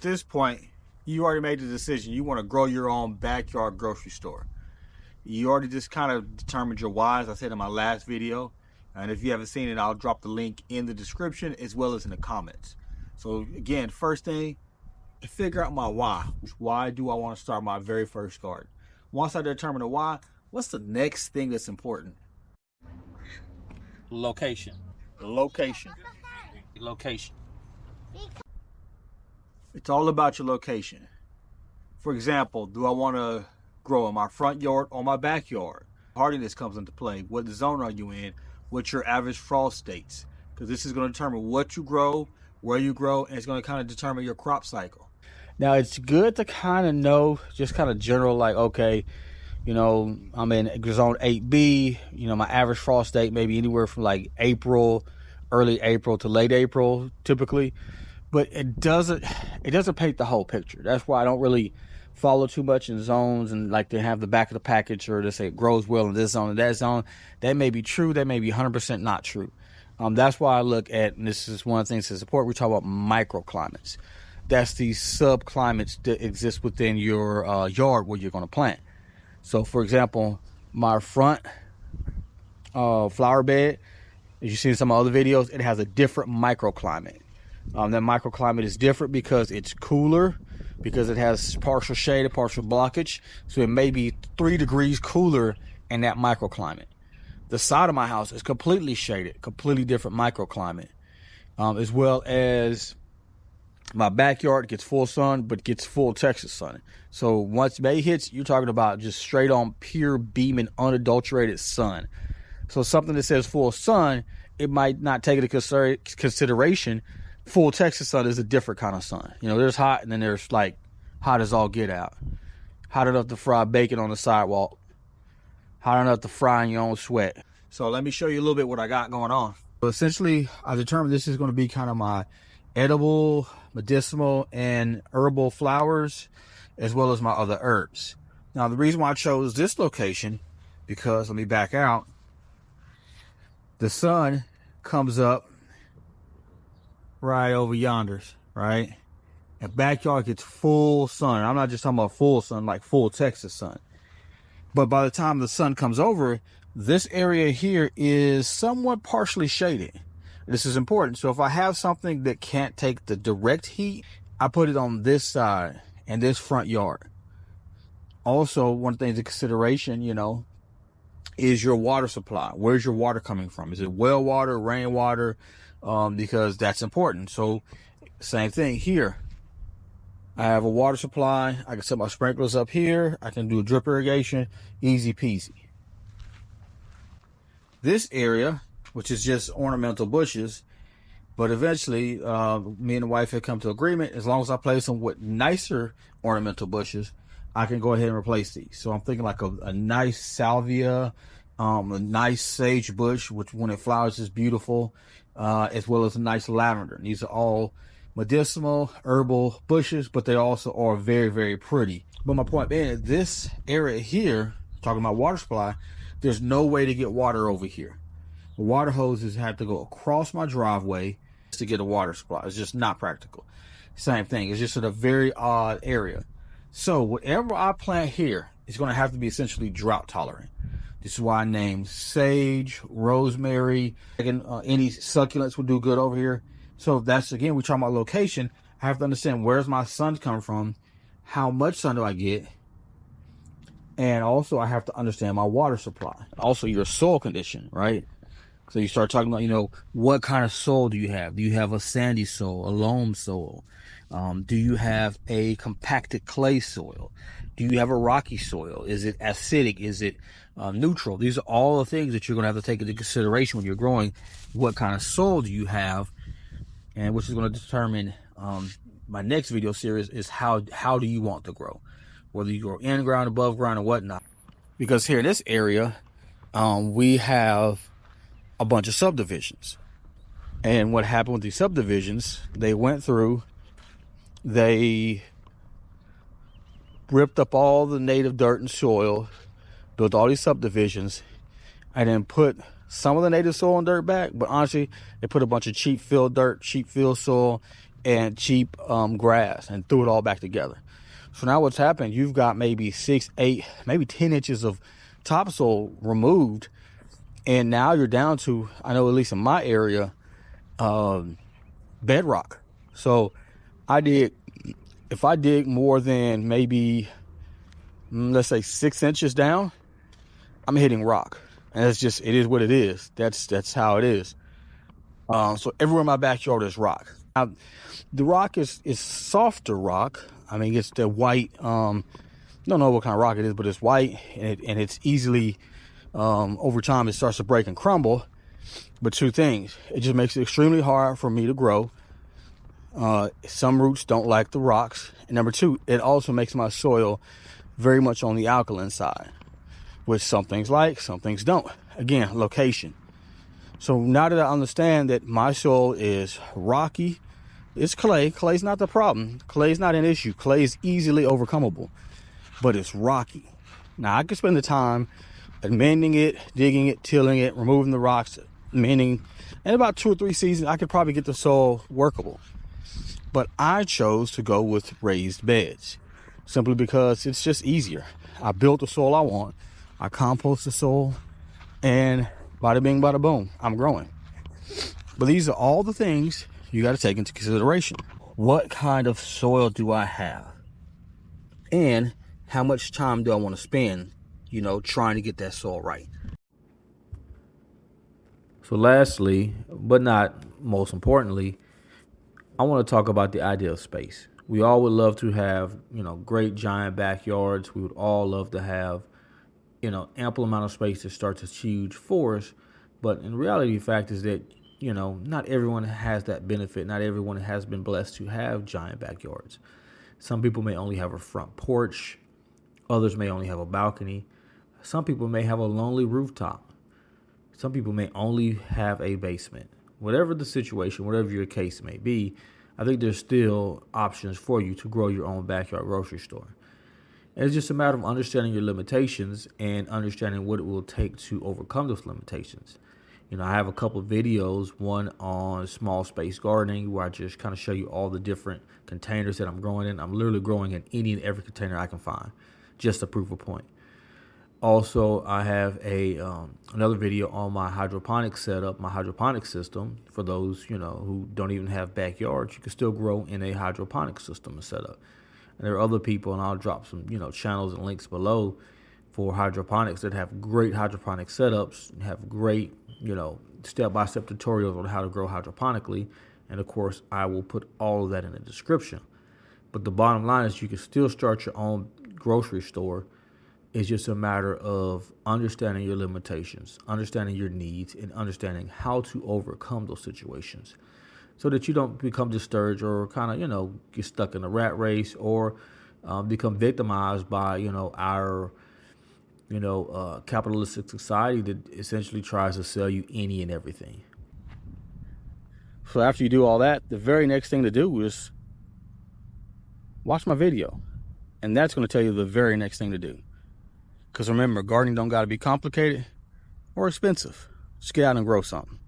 At this point, you already made the decision. You want to grow your own backyard grocery store. You already just kind of determined your why, as I said in my last video. And if you haven't seen it, I'll drop the link in the description as well as in the comments. So again, first thing, figure out my why. Why do I want to start my very first garden? Once I determine the why, what's the next thing that's important? Location. Location. Location. It's all about your location. For example, do I want to grow in my front yard or my backyard? Hardiness comes into play. What zone are you in? What's your average frost states? Because this is going to determine what you grow, where you grow, and it's going to kind of determine your crop cycle. Now, it's good to kind of know, just kind of general, like, okay, you know, I'm in zone 8B, you know, my average frost date maybe anywhere from like April, early April to late April, typically. But it doesn't paint the whole picture. That's why I don't really follow too much in zones, and like they have the back of the package, or they say it grows well in this zone and that zone. That may be true, that may be 100% not true. That's why I look at, and this is one of the things to support, we talk about microclimates. That's the subclimates that exist within your yard where you're going to plant. So for example, my front flower bed, as you see in some other videos, it has a different microclimate. That microclimate is different because it's cooler, because it has partial shade and partial blockage. So it may be 3 degrees cooler in that microclimate. The side of my house is completely shaded, completely different microclimate. As well as my backyard gets full sun, but gets full Texas sun. So once May hits, you're talking about just straight on pure beaming, unadulterated sun. So something that says full sun, it might not take into consideration. Full Texas sun is a different kind of sun. You know, there's hot, and then there's like hot as all get out. Hot enough to fry bacon on the sidewalk. Hot enough to fry in your own sweat. So let me show you a little bit what I got going on. So essentially, I determined this is going to be kind of my edible, medicinal, and herbal flowers, as well as my other herbs. Now, the reason why I chose this location, because, let me back out, the sun comes up right over yonders, right? And backyard gets full sun. I'm not just talking about full sun, like full Texas sun. But by the time the sun comes over, this area here is somewhat partially shaded. This is important. So if I have something that can't take the direct heat, I put it on this side and this front yard. Also, one thing to consideration, you know, is your water supply. Where's your water coming from? Is it well water, rainwater? Because that's important. So same thing here. I have a water supply. I can set my sprinklers up here. I can do a drip irrigation. Easy peasy. This area, which is just ornamental bushes, but eventually me and the wife had come to agreement, as long as I place them with nicer ornamental bushes, I can go ahead and replace these. So I'm thinking like a nice salvia, a nice sage bush, which when it flowers is beautiful, as well as a nice lavender. And these are all medicinal, herbal bushes, but they also are very, very pretty. But my point being, this area here, talking about water supply, there's no way to get water over here. The water hoses have to go across my driveway to get a water supply. It's just not practical. Same thing. It's just in a very odd area. So whatever I plant here is going to have to be essentially drought tolerant. This is why I named sage, rosemary, and any succulents would do good over here. So that's, again, we're talking about location. I have to understand where's my sun coming from, how much sun do I get, and also I have to understand my water supply. Also your soil condition, right? So you start talking about, you know, what kind of soil do you have? Do you have a sandy soil, a loam soil? Do you have a compacted clay soil? Do you have a rocky soil? Is it acidic? Is it neutral? These are all the things that you're going to have to take into consideration when you're growing. What kind of soil do you have? And which is going to determine my next video series is how do you want to grow? Whether you grow in ground, above ground, or whatnot. Because here in this area, we have a bunch of subdivisions. And what happened with these subdivisions, they went through, they ripped up all the native dirt and soil, built all these subdivisions, and then put some of the native soil and dirt back. But honestly, they put a bunch of cheap fill dirt, cheap fill soil, and cheap grass and threw it all back together. So now what's happened, you've got maybe 6, 8, maybe 10 inches of topsoil removed. And now you're down to, I know at least in my area, bedrock. So if I dig more than maybe, let's say 6 inches down, I'm hitting rock. And it's just, it is what it is. That's how it is. So everywhere in my backyard is rock. Now, the rock is softer rock. I mean, it's the white, don't know what kind of rock it is, but it's white, and it's easily, over time, it starts to break and crumble. But two things, it just makes it extremely hard for me to grow. Some roots don't like the rocks. And number two, it also makes my soil very much on the alkaline side, which some things like, some things don't. Again, location. So now that I understand that my soil is rocky, it's clay. Clay's not the problem. Clay's not an issue. Clay is easily overcomable, but it's rocky. Now I can spend the time amending it, digging it, tilling it, removing the rocks, amending. In about 2 or 3 seasons, I could probably get the soil workable. But I chose to go with raised beds simply because it's just easier. I built the soil I want. I compost the soil, and bada bing, bada boom, I'm growing. But these are all the things you got to take into consideration. What kind of soil do I have? And how much time do I want to spend, trying to get that soil right? So lastly, but not most importantly, I want to talk about the idea of space. We all would love to have, great giant backyards. We would all love to have, ample amount of space to start this huge forest. But in reality, the fact is that, not everyone has that benefit. Not everyone has been blessed to have giant backyards. Some people may only have a front porch. Others may only have a balcony. Some people may have a lonely rooftop. Some people may only have a basement. Whatever the situation, whatever your case may be, I think there's still options for you to grow your own backyard grocery store. And it's just a matter of understanding your limitations and understanding what it will take to overcome those limitations. I have a couple of videos, one on small space gardening, where I just kind of show you all the different containers that I'm growing in. I'm literally growing in any and every container I can find, just to prove a point. Also, I have another video on my hydroponic setup, my hydroponic system. For those, who don't even have backyards, you can still grow in a hydroponic system and setup. And there are other people, and I'll drop some, channels and links below for hydroponics that have great hydroponic setups, have great, step-by-step tutorials on how to grow hydroponically. And of course, I will put all of that in the description. But the bottom line is you can still start your own grocery store. It's just a matter of understanding your limitations, understanding your needs, and understanding how to overcome those situations so that you don't become discouraged or kind of, get stuck in a rat race or become victimized by, our, capitalistic society that essentially tries to sell you any and everything. So after you do all that, the very next thing to do is watch my video. And that's going to tell you the very next thing to do. Because remember, gardening don't got to be complicated or expensive. Just get out and grow something.